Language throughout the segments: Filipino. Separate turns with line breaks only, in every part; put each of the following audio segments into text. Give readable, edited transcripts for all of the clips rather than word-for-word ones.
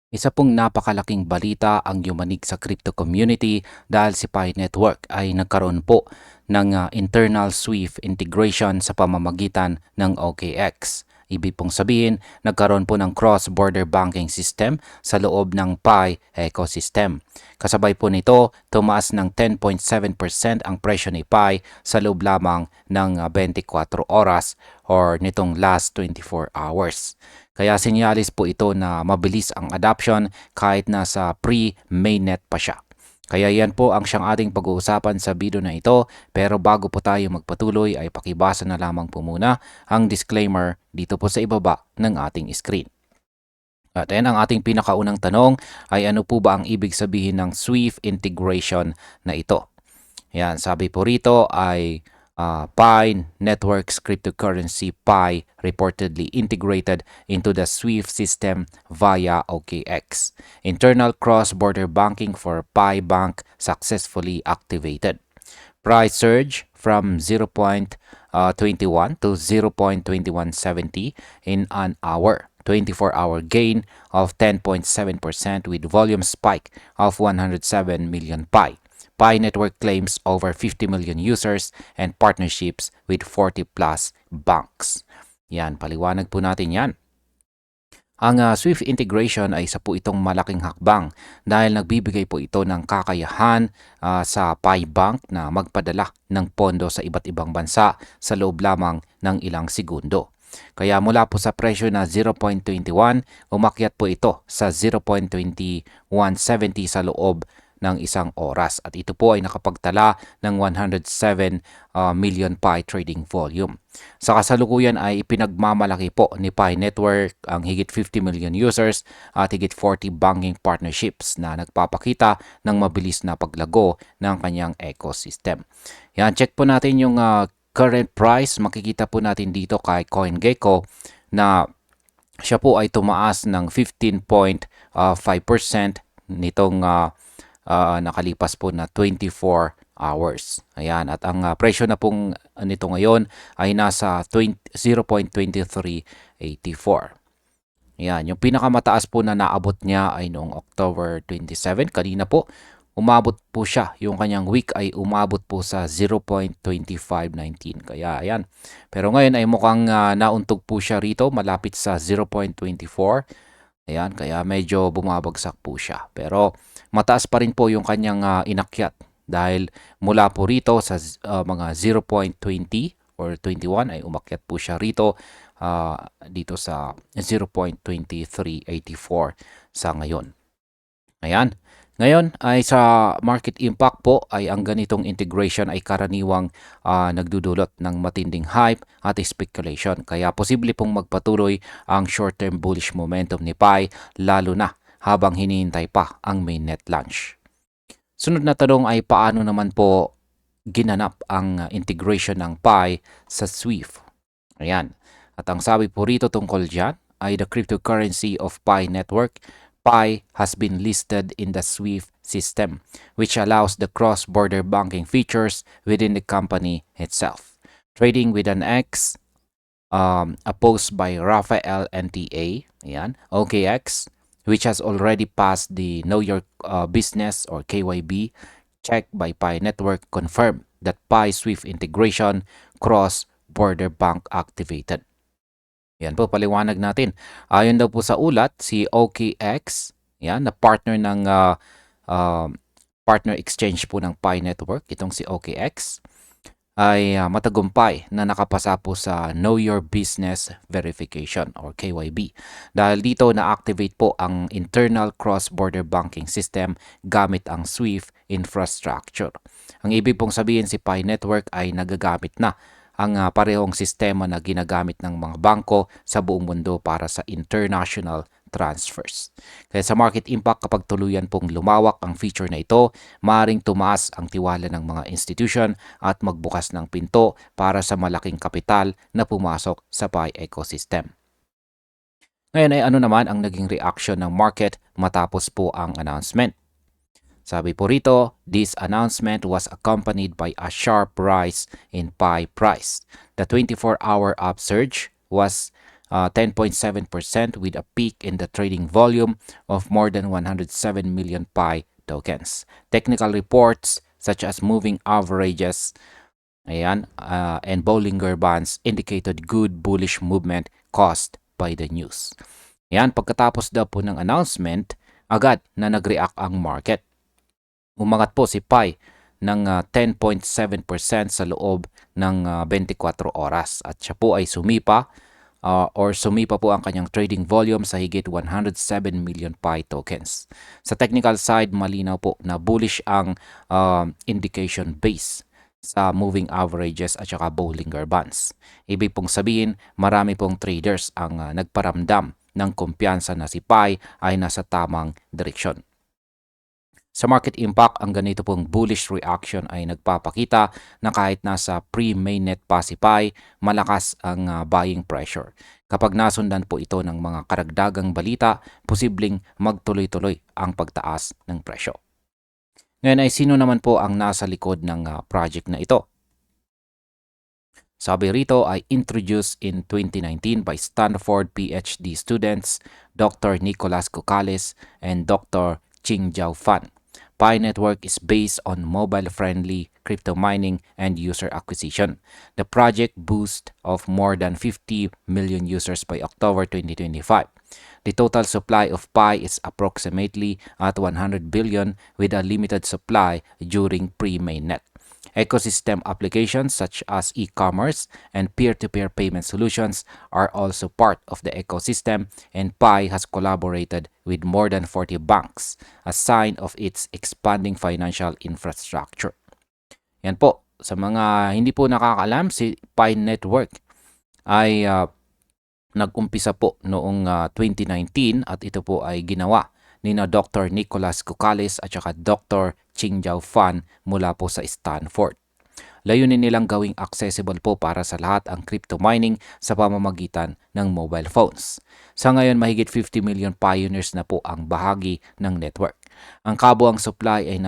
Isa pong napakalaking balita ang yumanig sa crypto community dahil si Pi Network ay nagkaroon po ng internal SWIFT integration sa pamamagitan ng OKX. Ibig pong sabihin, nagkaroon po ng cross-border banking system sa loob ng Pi ecosystem. Kasabay po nito, tumaas ng 10.7% ang presyo ni Pi sa loob lamang ng 24 oras or nitong last 24 hours. Kaya sinyalis po ito na mabilis ang adoption kahit nasa pre-mainnet pa siya. Kaya yan po ang siyang ating pag-uusapan sa video na ito. Pero bago po tayo magpatuloy ay pakibasa na lamang po muna ang disclaimer dito po sa ibaba ng ating screen. At ayan ang ating pinakaunang tanong ay ano po ba ang ibig sabihin ng SWIFT integration na ito? Yan, sabi po rito ay Pi Network's cryptocurrency Pi reportedly integrated into the SWIFT system via OKX. Internal cross-border banking for Pi Bank successfully activated. Price surge from 0.21 to 0.2170 in an hour. 24-hour gain of 10.7% with volume spike of 107 million Pi. Pi Network claims over 50 million users and partnerships with 40 plus banks. Yan, paliwanag po natin yan. Ang SWIFT integration ay isa po itong malaking hakbang dahil nagbibigay po ito ng kakayahan sa Pi Bank na magpadala ng pondo sa iba't ibang bansa sa loob lamang ng ilang segundo. Kaya mula po sa presyo na 0.21, umakyat po ito sa 0.2170 sa loob ng isang oras at ito po ay nakapagtala ng 107 million Pi trading volume. Sa kasalukuyan ay ipinagmamalaki po ni Pi Network ang higit 50 million users at higit 40 banking partnerships na nagpapakita ng mabilis na paglago ng kanyang ecosystem. Yan, check po natin yung current price. Makikita po natin dito kay CoinGecko na siya po ay tumaas ng 15.5% nitong nakalipas po na 24 hours. Ayan, at ang presyo na pong nito ngayon ay nasa 0.2384. Ayan, yung pinakamataas po na naabot niya ay noong October 27. Kanina po, umabot po siya. Yung kanyang week ay umabot po sa 0.2519. Kaya ayan. Pero ngayon ay mukhang nauntog po siya rito. Malapit sa 0.24. Ayan, kaya medyo bumabagsak po siya. Pero mataas pa rin po yung kanyang inakyat dahil mula po rito sa mga 0.20 or 21 ay umakyat po siya rito dito sa 0.2384 sa ngayon. Ayan. Ngayon ay sa market impact po ay ang ganitong integration ay karaniwang nagdudulot ng matinding hype at speculation. Kaya posible pong magpatuloy ang short-term bullish momentum ni Pi lalo na habang hinihintay pa ang mainnet launch. Sunod na tanong ay paano naman po ginanap ang integration ng Pi sa SWIFT? Ayan. At ang sabi po rito tungkol dyan ay the cryptocurrency of Pi Network Pi has been listed in the SWIFT system, which allows the cross-border banking features within the company itself. Trading with an X, a post by Rafael NTA, yan, OKX, which has already passed the Know Your Business or KYB check by Pi Network, confirmed that Pi SWIFT integration cross-border bank activated. Yan po, paliwanag natin. Ayon daw po sa ulat, si OKX, yan, na partner ng partner exchange po ng Pi Network, itong si OKX, ay matagumpay na nakapasa po sa Know Your Business Verification or KYB. Dahil dito na-activate po ang internal cross-border banking system gamit ang SWIFT infrastructure. Ang ibig pong sabihin si Pi Network ay nagagamit na ang parehong sistema na ginagamit ng mga bangko sa buong mundo para sa international transfers. Kaya sa market impact, kapag tuluyan pong lumawak ang feature na ito, maaaring tumaas ang tiwala ng mga institution at magbukas ng pinto para sa malaking kapital na pumasok sa Pi ecosystem. Ngayon ay ano naman ang naging reaction ng market matapos po ang announcement? Sabi po rito, this announcement was accompanied by a sharp rise in Pi price. The 24-hour upsurge was 10.7% with a peak in the trading volume of more than 107 million Pi tokens. Technical reports such as moving averages and Bollinger Bands indicated good bullish movement caused by the news. Pagkatapos daw po ng announcement, agad na nag-react ang market. Umangat po si Pi ng 10.7% sa loob ng 24 oras at siya po ay sumipa po ang kanyang trading volume sa higit 107 million Pi tokens. Sa technical side, malinaw po na bullish ang indication base sa moving averages at saka Bollinger Bands. Ibig pong sabihin, marami pong traders ang nagparamdam ng kumpiyansa na si Pi ay nasa tamang direksyon. Sa market impact, ang ganito pong bullish reaction ay nagpapakita na kahit nasa pre-mainnet pa si Pi, malakas ang buying pressure. Kapag nasundan po ito ng mga karagdagang balita, posibleng magtuloy-tuloy ang pagtaas ng presyo. Ngayon ay sino naman po ang nasa likod ng project na ito? Sabi rito ay introduced in 2019 by Stanford PhD students Dr. Nicolas Kokales and Dr. Qingjiao Fan. Pi Network is based on mobile-friendly crypto mining and user acquisition. The project boasts of more than 50 million users by October 2025. The total supply of Pi is approximately at 100 billion with a limited supply during pre-mainnet. Ecosystem applications such as e-commerce and peer-to-peer payment solutions are also part of the ecosystem, and Pi has collaborated with more than 40 banks, a sign of its expanding financial infrastructure. Yan po, sa mga hindi po nakakaalam, si Pi Network ay nag-umpisa po noong 2019 at ito po ay ginawa ni Dr. Nicolas Kokales at saka Dr. Qingjiao Fan mula po sa Stanford. Layunin nilang gawing accessible po para sa lahat ang crypto mining sa pamamagitan ng mobile phones. Sa ngayon, mahigit 50 million pioneers na po ang bahagi ng network. Ang kabuang supply ay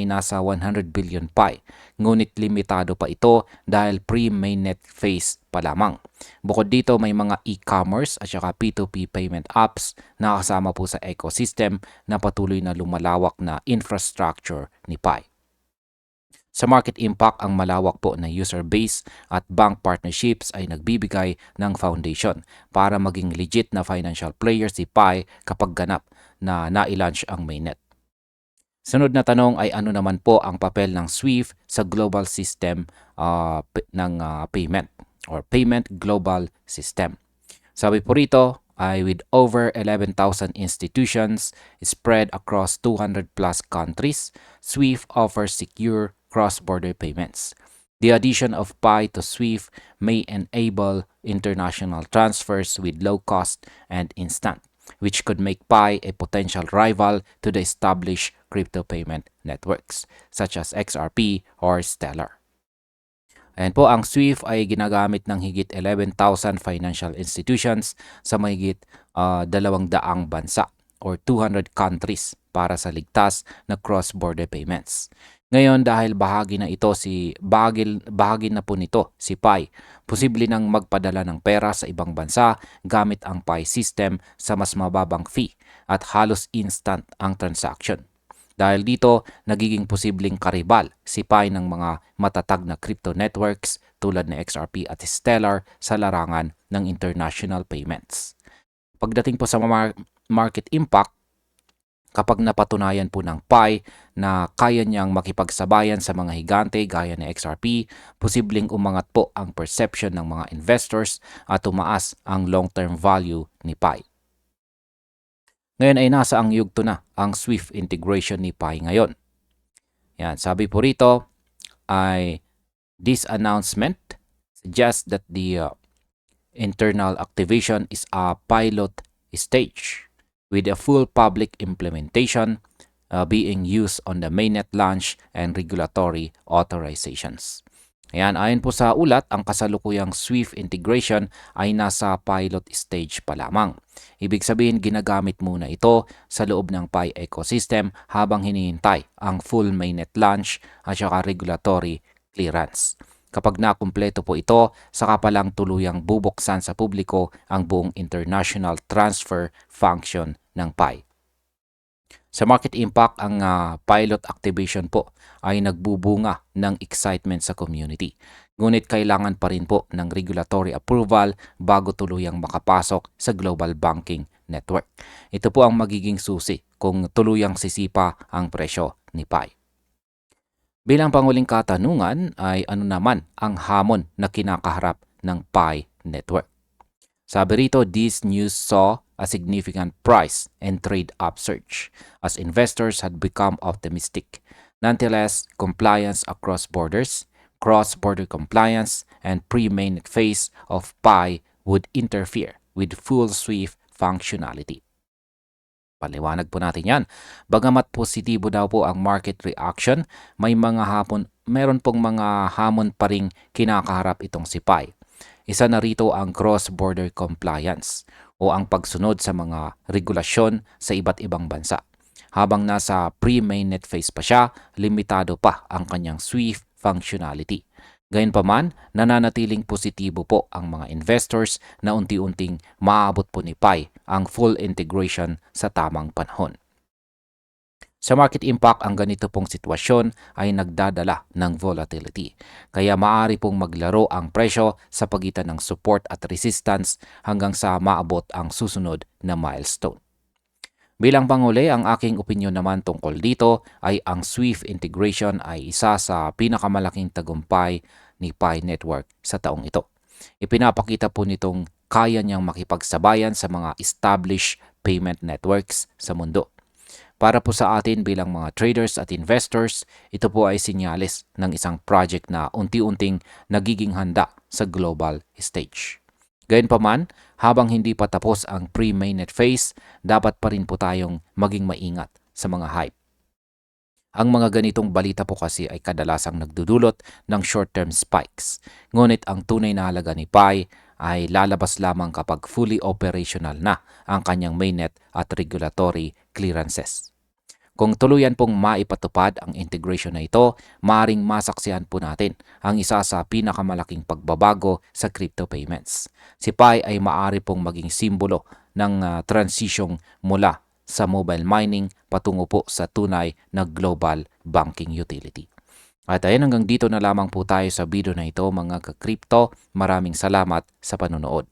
nasa 100 billion Pi, ngunit limitado pa ito dahil pre-mainnet phase pa lamang. Bukod dito, may mga e-commerce at saka P2P payment apps na kasama po sa ecosystem na patuloy na lumalawak na infrastructure ni Pi. Sa market impact, ang malawak po na user base at bank partnerships ay nagbibigay ng foundation para maging legit na financial player si Pi kapag ganap na na-launch ang mainnet. Sunod na tanong ay ano naman po ang papel ng SWIFT sa global system ng payment or payment global system. Sabi po rito ay with over 11,000 institutions spread across 200 plus countries, SWIFT offers secure cross-border payments. The addition of Pi to SWIFT may enable international transfers with low cost and instant, which could make Pi a potential rival to the established crypto payment networks such as XRP or Stellar. Ayan po, ang SWIFT ay ginagamit ng higit 11,000 financial institutions sa mahigit 200 bansa or 200 countries para sa ligtas na cross-border payments. Ngayon, dahil bahagi na po nito si Pi, posible nang magpadala ng pera sa ibang bansa gamit ang Pi system sa mas mababang fee at halos instant ang transaction. Dahil dito, nagiging posibleng karibal si Pi ng mga matatag na crypto networks tulad ng XRP at Stellar sa larangan ng international payments. Pagdating po sa market impact, kapag napatunayan po ng Pi na kaya niyang makipagsabayan sa mga higante gaya ng XRP, posibleng umangat po ang perception ng mga investors at tumaas ang long-term value ni Pi. Ngayon ay nasa ang yugto na ang SWIFT integration ni Pi ngayon. Yan, sabi po rito ay this announcement suggests that the internal activation is a pilot stage with a full public implementation being used on the mainnet launch and regulatory authorizations. Ayan, ayon po sa ulat, ang kasalukuyang SWIFT integration ay nasa pilot stage pa lamang. Ibig sabihin, ginagamit muna ito sa loob ng Pi ecosystem habang hinihintay ang full mainnet launch at saka regulatory clearance. Kapag nakumpleto po ito, saka pa lang tuluyang bubuksan sa publiko ang buong international transfer function ng PI. Sa market impact, ang pilot activation po ay nagbubunga ng excitement sa community. Ngunit kailangan pa rin po ng regulatory approval bago tuluyang makapasok sa global banking network. Ito po ang magiging susi kung tuluyang sisipa ang presyo ni PI. Bilang panguling katanungan ay ano naman ang hamon na kinakaharap ng PI network? Sabi rito, this news saw a significant price and trade upsurge as investors had become optimistic. Nonetheless, compliance across borders, cross-border compliance, and pre-mainnet phase of PI would interfere with full SWIFT functionality. Paliwanag po natin yan. Bagamat positibo daw po ang market reaction, meron pong mga hamon pa ring kinakaharap itong si PI. Isa na rito ang cross-border compliance o ang pagsunod sa mga regulasyon sa iba't ibang bansa. Habang nasa pre-mainnet phase pa siya, limitado pa ang kanyang SWIFT functionality. Gayunpaman, nananatiling positibo po ang mga investors na unti-unting maabot po ni PI ang full integration sa tamang panahon. Sa market impact, ang ganito pong sitwasyon ay nagdadala ng volatility. Kaya maaari pong maglaro ang presyo sa pagitan ng support at resistance hanggang sa maabot ang susunod na milestone. Bilang panghuli, ang aking opinyon naman tungkol dito ay ang SWIFT integration ay isa sa pinakamalaking tagumpay ni PI Network sa taong ito. Ipinapakita po nitong kaya niyang makipagsabayan sa mga established payment networks sa mundo. Para po sa atin bilang mga traders at investors, ito po ay sinyalis ng isang project na unti-unting nagiging handa sa global stage. Gayunpaman, habang hindi pa tapos ang pre-mainnet phase, dapat pa rin po tayong maging maingat sa mga hype. Ang mga ganitong balita po kasi ay kadalasang nagdudulot ng short-term spikes. Ngunit ang tunay na halaga ni PI ay lalabas lamang kapag fully operational na ang kanyang mainnet at regulatory clearances. Kung tuluyan pong maipatupad ang integration na ito, maaaring masaksihan po natin ang isa sa pinakamalaking pagbabago sa crypto payments. Si PI ay maaari pong maging simbolo ng transisyong mula sa mobile mining patungo po sa tunay na global banking utility. At ayan, hanggang dito na lamang po tayo sa video na ito mga ka-crypto. Maraming salamat sa panonood.